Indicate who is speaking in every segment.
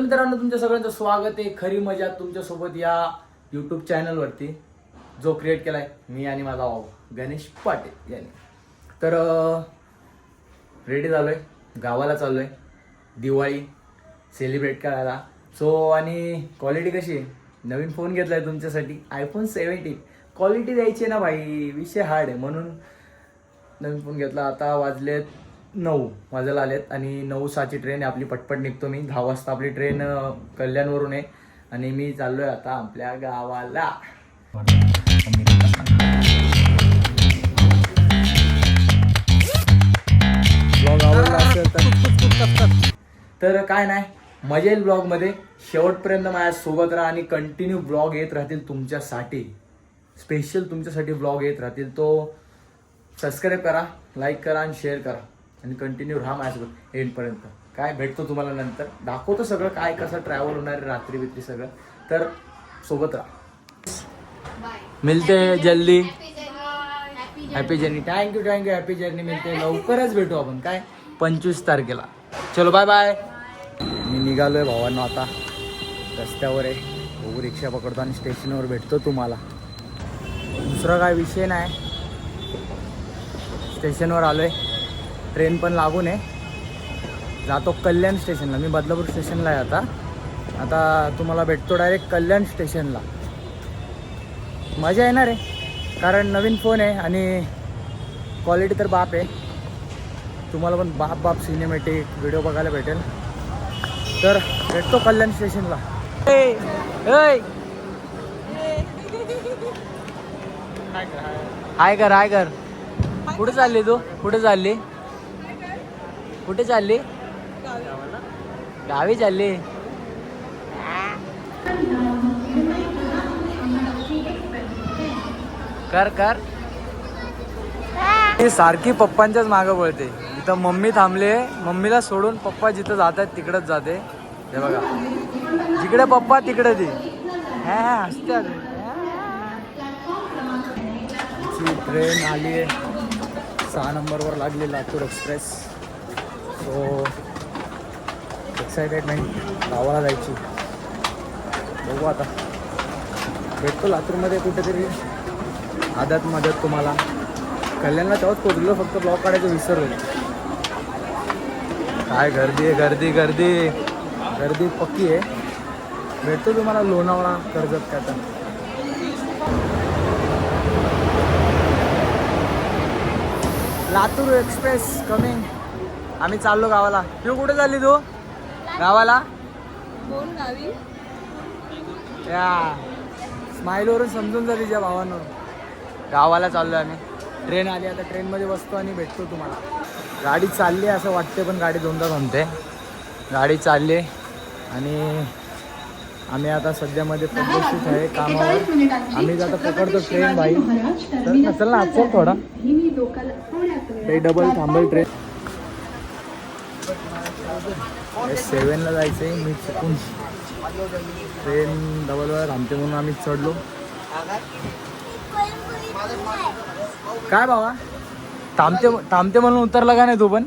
Speaker 1: मित्रांनो, तुमच्या सगळ्यांचं स्वागत आहे खरी मजा तुमच्यासोबत या यूट्यूब चॅनलवरती, जो क्रिएट केलाय मी आणि माझा भाऊ गणेश पाटील यांनी. तर रेडी झालोय, गावाला चाललोय दिवाळी सेलिब्रेट करायला. सो आणि क्वालिटी कशी आहे, नवीन फोन घेतलाय तुमच्यासाठी iPhone 17. क्वालिटी द्यायची ना भाई, विषय हार्ड आहे म्हणून नवीन फोन घेतला. आता वाजलेत 9 वाजायला आलेत आणि 9:06ची ट्रेन आहे आपली. पटपट निघतो मी. 10 वाजता आपली ट्रेन कल्याणवरून आहे आणि मी चाललोय आता आपल्या गावाला. ब्लॉग आवडला असेल तर काय नाही, मजा येईल ब्लॉगमध्ये. शेवटपर्यंत माझ्या सोबत राहा आणि कंटिन्यू ब्लॉग येत राहतील तुमच्यासाठी. स्पेशल तुमच्यासाठी ब्लॉग येत राहतील. तो सबस्क्राईब करा, लाईक करा आणि शेअर करा आणि कंटिन्यू राहा माझ्यासोबत एंडपर्यंत. काय भेटतो तुम्हाला नंतर दाखवतो सगळं, काय कसं ट्रॅव्हल होणार आहे रात्री बित्री सगळं. तर सोबत राहा. मिलते जल्दी. Happy journey. Thank you happy journey. मिळते लवकरच भेटू आपण. काय 25 तारखेला. चलो बाय बाय. मी निघालोय भावांनो, आता रस्त्यावर आहे. बघू रिक्षा पकडतो आणि स्टेशनवर भेटतो तुम्हाला. दुसरा काय विषय नाही, स्टेशनवर आलोय. ट्रेन पण लागून आहे. जातो कल्याण स्टेशनला. मी बदलापूर स्टेशनला आहे आता तुम्हाला भेटतो डायरेक्ट कल्याण स्टेशनला. मजा येणार आहे कारण नवीन फोन आहे आणि क्वालिटी तर बाप आहे. तुम्हाला पण बाप सिनेमॅटिक व्हिडिओ बघायला भेटेल. तर भेटतो कल्याण स्टेशनला. हाय कर. कुठे चालली तू? कुठे चालली? गावी चालली. कर ती सारखी पप्पांच्याच मागं पळते. इथं मम्मी थांबले, मम्मीला सोडून पप्पा जिथं जातात तिकडंच जाते. हे बघा, जिकडे पप्पा तिकडे ती. हसतात. ट्रेन आली आहे 6 नंबरवर लागली, लातूर एक्सप्रेस. सो एक्साइटेडमेंट गावाला जायची. बघू आता भेटतो लातूरमध्ये कुठेतरी मदत तुम्हाला. कल्याणला तेव्हाच पोचलो, फक्त ब्लॉग काढायचं विसरलो. काय गर्दी पक्की आहे. भेटतो तुम्हाला लोणावळा कर्जत काय. Latur express coming. आम्ही चाललो गावाला. तू कुठे चालली? तू गावाला? या स्माईलवरून समजून जा तिच्या भावांवर. गावाला चाललो आम्ही. ट्रेन आली, आता ट्रेनमध्ये बसतो आणि भेटतो तुम्हाला. गाडी चालली आहे असं वाटते पण गाडी दोनदा थांबते. गाडी चालली आणि आम्ही आता सध्यामध्ये पद्धतशीर आहे कामावर. आम्ही आता पकडतो ट्रेन भाई. तर नसेल ना चल थोडा काही डबल थांबेल ट्रेन. 7ला जायचं आहे. मी चुकून ट्रेन डबल वेळा थांबते म्हणून आम्ही चढलो. काय बाबा थांबते म्हणून उतरला का नाही तू पण?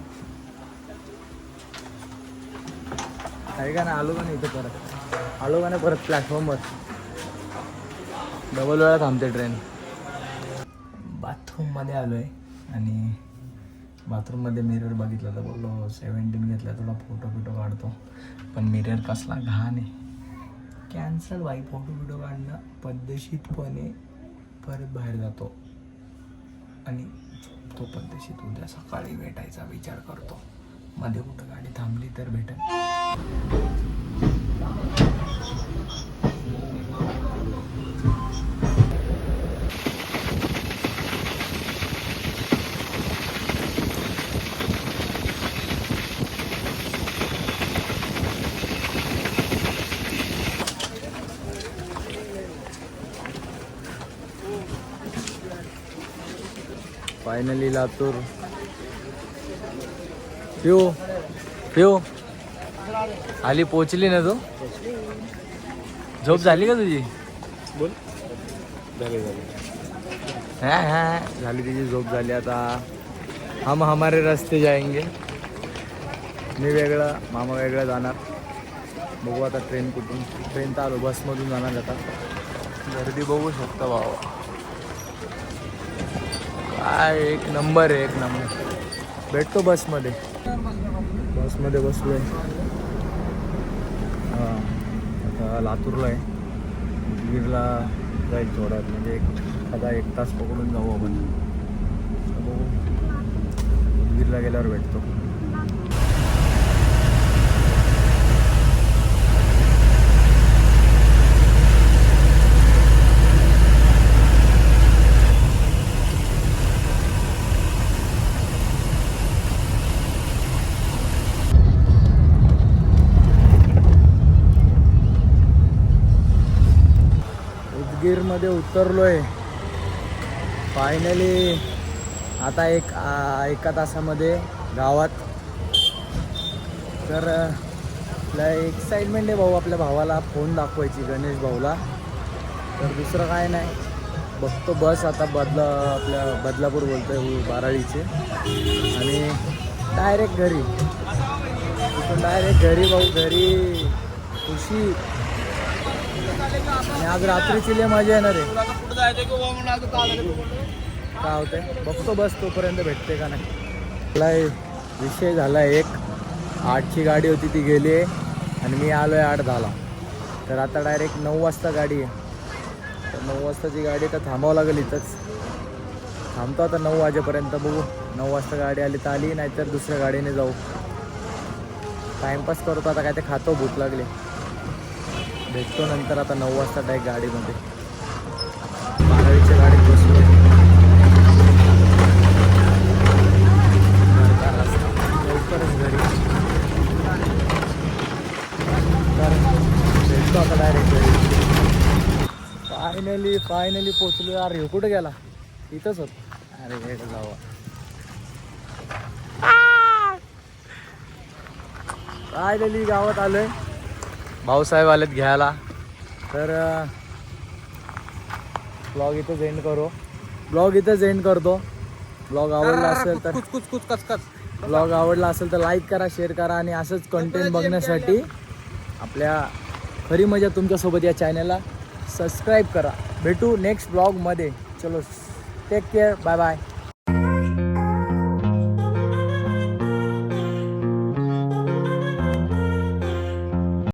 Speaker 1: आहे का नाही? आलो का नाही परत प्लॅटफॉर्मवर. डबल वेळा थांबते ट्रेन. बाथरूममध्ये आलो आहे आणि बाथरूममध्ये मिरर बघितला तर बोललो 17 घेतला, थोडा फोटो काढतो. पण मिरर कसला घाण आहे. कॅन्सल बाई. फोटो काढणं पद्धतशीरपणे परत बाहेर जातो आणि तो पद्धतशीर उद्या सकाळी भेटायचा विचार करतो. मध्ये कुठं गाडी थांबली तर भेटेल. फायनली लातूर. पिऊ आली, पोचली ना तू? झोप झाली का तुझी? बोल. झाली तिची झोप झाली. आता हम हमारे रस्ते जाएंगे. मी वेगळं, मामा वेगळं जाणार. बघू आता ट्रेन कुठून. ट्रेन तर आलो, बसमधून जाणार आता. गर्दी बघू शकता भावा, काय एक नंबर आहे, एक नंबर. भेटतो बसमध्ये बसलोय. हां आता लातूरला आहे, उदगीरला जाईल थोड्यात, म्हणजे एखादा 1 तास पकडून जाऊ आपण. बघू उदगीरला गेल्यावर भेटतो. उदगीरमध्ये उतरलोय फायनली. आता एका तासामध्ये गावात. तर एक्साइटमेंट आहे भाऊ, आपल्या भावाला फोन दाखवायची, गणेश भाऊला. तर दुसरं काय नाही, बघतो बस आता आपल्या बदलापूर बोलतोय, बाराळीचे, आणि डायरेक्ट घरी. डायरेक्ट घरी भाऊ, घरी खुशी. आणि आज रात्रीची लय मजा येणार आहे. काय होते बघतो, बस तोपर्यंत भेटते का नाही. मला विषय झाला, 8ची गाडी होती ती गेली आहे, आणि मी आलो आहे 8:10ला. तर आता डायरेक्ट 9 वाजता गाडी आहे. तर 9 वाजताची गाडी, तर थांबावं लागेल इथंच. थांबतो आता 9 वाजेपर्यंत. बघू 9 वाजता गाडी आली तर आली, नाहीतर दुसऱ्या गाडीने जाऊ. टाईमपास करतो आता, काय ते खातो, भूक लागली. भेटतो नंतर आता 9 वाजता डायरेक्ट गाडीमध्ये. बारावीच्या गाडीत बसलो. लवकरच घरी. तर भेटतो आता डायरेक्ट घरी. फायनली पोचलो. यार हे कुठं गेला, इथंच होत. अरे हे जावा, फायनली गावात आलोय. भाऊसाहेब आलेत घ्यायला. तर ब्लॉग इथंच एंड करतो. ब्लॉग आवडला असेल तर लाईक करा, शेअर करा, आणि असंच कंटेंट बघण्यासाठी आपल्या खरी मजा तुमच्यासोबत या चॅनलला सबस्क्राईब करा. भेटू नेक्स्ट ब्लॉगमध्ये. चलो, टेक केअर, बाय बाय.